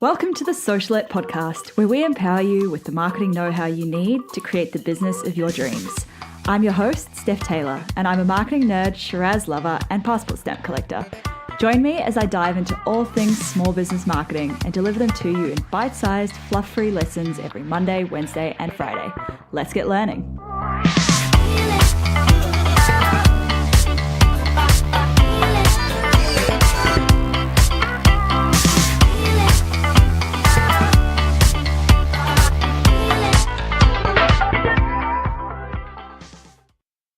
Welcome to the Socialette podcast, where we empower you with the marketing know-how you need to create the business of your dreams. I'm your host, Steph Taylor, and I'm a marketing nerd, Shiraz lover, and passport stamp collector. Join me as I dive into all things small business marketing and deliver them to you in bite-sized, fluff-free lessons every Monday, Wednesday, and Friday. Let's get learning.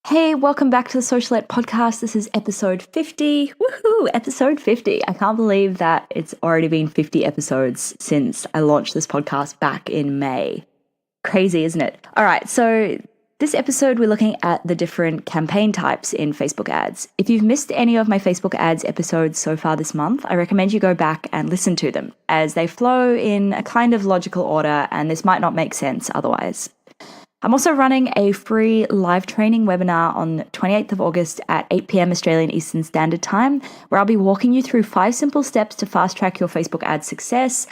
Hey, welcome back to the Socialette podcast. This is episode 50. Woohoo! Episode 50. I can't believe that it's already been 50 episodes since I launched this podcast back in May. Crazy, isn't it? All right, so this episode we're looking at the different campaign types in Facebook ads. If you've missed any of my Facebook ads episodes so far this month, I recommend you go back and listen to them, as they flow in a kind of logical order and this might not make sense otherwise. I'm also running a free live training webinar on 28th of August at 8 p.m. Australian Eastern Standard Time, where I'll be walking you through 5 simple steps to fast track your Facebook ad success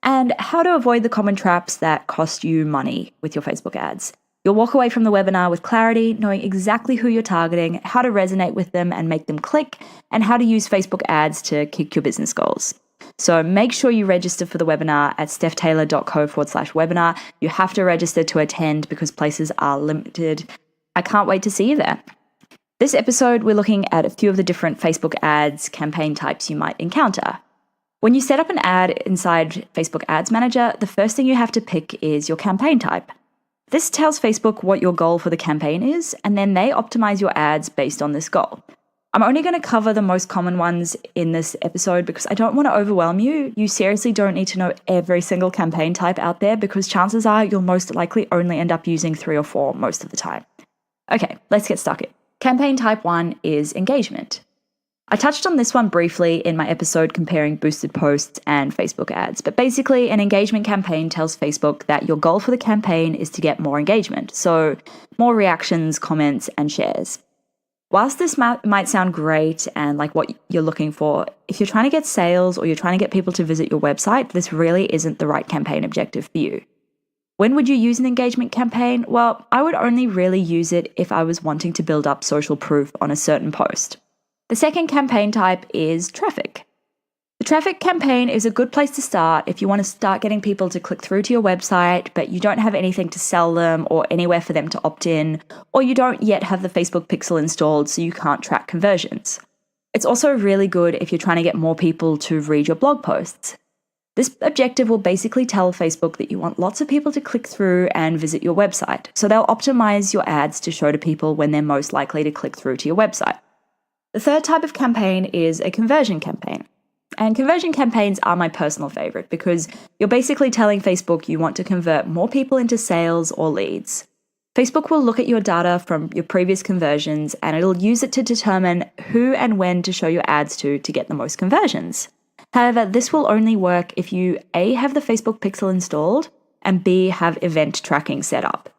and how to avoid the common traps that cost you money with your Facebook ads. You'll walk away from the webinar with clarity, knowing exactly who you're targeting, how to resonate with them and make them click, and how to use Facebook ads to kick your business goals. So make sure you register for the webinar at stephtaylor.co/webinar. You have to register to attend because places are limited. I can't wait to see you there. This episode, we're looking at a few of the different Facebook ads campaign types you might encounter. When you set up an ad inside Facebook Ads Manager, the first thing you have to pick is your campaign type. This tells Facebook what your goal for the campaign is, and then they optimize your ads based on this goal. I'm only going to cover the most common ones in this episode because I don't want to overwhelm you. You seriously don't need to know every single campaign type out there because chances are you'll most likely only end up using 3 or 4 most of the time. Okay, let's get stuck in. Campaign type 1 is engagement. I touched on this one briefly in my episode comparing boosted posts and Facebook ads, but basically an engagement campaign tells Facebook that your goal for the campaign is to get more engagement, so more reactions, comments, and shares. Whilst this might sound great and like what you're looking for, if you're trying to get sales or you're trying to get people to visit your website, this really isn't the right campaign objective for you. When would you use an engagement campaign? Well, I would only really use it if I was wanting to build up social proof on a certain post. The second campaign type is traffic. The traffic campaign is a good place to start if you want to start getting people to click through to your website, but you don't have anything to sell them or anywhere for them to opt in, or you don't yet have the Facebook pixel installed so you can't track conversions. It's also really good if you're trying to get more people to read your blog posts. This objective will basically tell Facebook that you want lots of people to click through and visit your website, so they'll optimize your ads to show to people when they're most likely to click through to your website. The third type of campaign is a conversion campaign. And conversion campaigns are my personal favorite because you're basically telling Facebook you want to convert more people into sales or leads. Facebook will look at your data from your previous conversions and it'll use it to determine who and when to show your ads to get the most conversions. However, this will only work if you A, have the Facebook pixel installed, and B, have event tracking set up.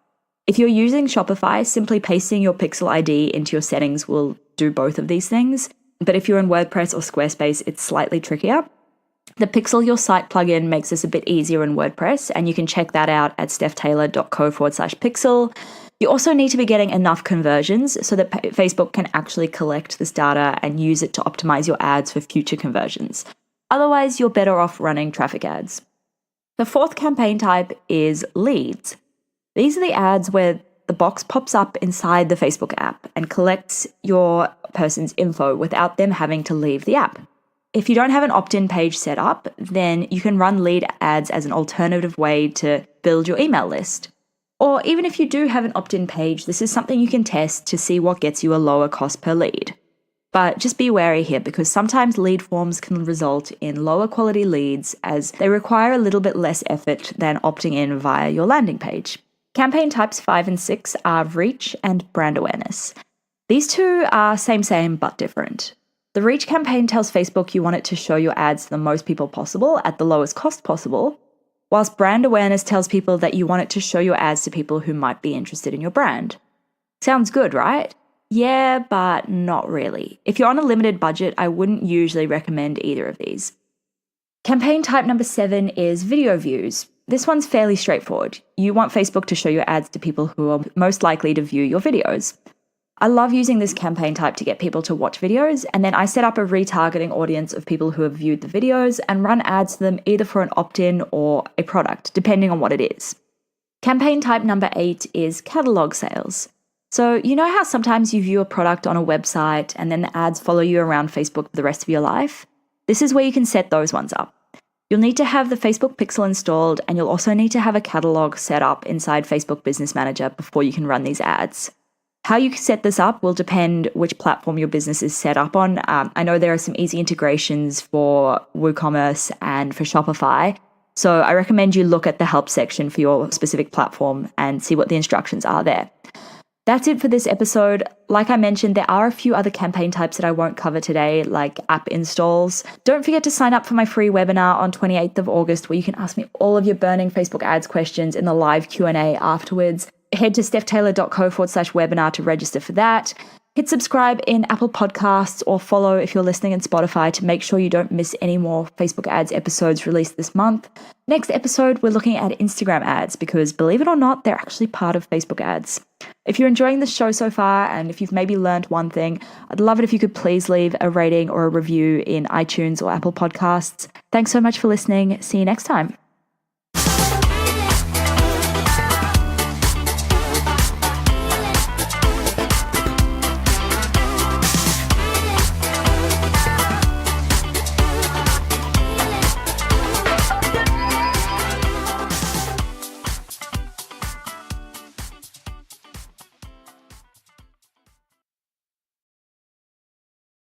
If you're using Shopify, simply pasting your pixel ID into your settings will do both of these things. But if you're in WordPress or Squarespace, it's slightly trickier. The Pixel Your Site plugin makes this a bit easier in WordPress, and you can check that out at stephtaylor.co/pixel. You also need to be getting enough conversions so that Facebook can actually collect this data and use it to optimize your ads for future conversions. Otherwise, you're better off running traffic ads. The fourth campaign type is leads. These are the ads where the box pops up inside the Facebook app and collects your person's info without them having to leave the app. If you don't have an opt-in page set up, then you can run lead ads as an alternative way to build your email list. Or even if you do have an opt-in page, this is something you can test to see what gets you a lower cost per lead. But just be wary here because sometimes lead forms can result in lower quality leads as they require a little bit less effort than opting in via your landing page. Campaign types 5 and 6 are reach and brand awareness. These two are same but different. The reach campaign tells Facebook you want it to show your ads to the most people possible at the lowest cost possible, whilst brand awareness tells people that you want it to show your ads to people who might be interested in your brand. Sounds good, right? Yeah, but not really. If you're on a limited budget, I wouldn't usually recommend either of these. Campaign type number 7 is video views. This one's fairly straightforward. You want Facebook to show your ads to people who are most likely to view your videos. I love using this campaign type to get people to watch videos, and then I set up a retargeting audience of people who have viewed the videos and run ads to them either for an opt-in or a product, depending on what it is. Campaign type number 8 is catalog sales. So you know how sometimes you view a product on a website and then the ads follow you around Facebook for the rest of your life? This is where you can set those ones up. You'll need to have the Facebook Pixel installed, and you'll also need to have a catalog set up inside Facebook Business Manager before you can run these ads. How you set this up will depend which platform your business is set up on. I know there are some easy integrations for WooCommerce and for Shopify, so I recommend you look at the help section for your specific platform and see what the instructions are there. That's it for this episode. Like I mentioned, there are a few other campaign types that I won't cover today, like app installs. Don't forget to sign up for my free webinar on 28th of August, where you can ask me all of your burning Facebook ads questions in the live Q&A afterwards. Head to stephtaylor.co/webinar to register for that. Hit subscribe in Apple Podcasts or follow if you're listening in Spotify to make sure you don't miss any more Facebook ads episodes released this month. Next episode, we're looking at Instagram ads because, believe it or not, they're actually part of Facebook ads. If you're enjoying the show so far, and if you've maybe learned one thing, I'd love it if you could please leave a rating or a review in iTunes or Apple Podcasts. Thanks so much for listening. See you next time.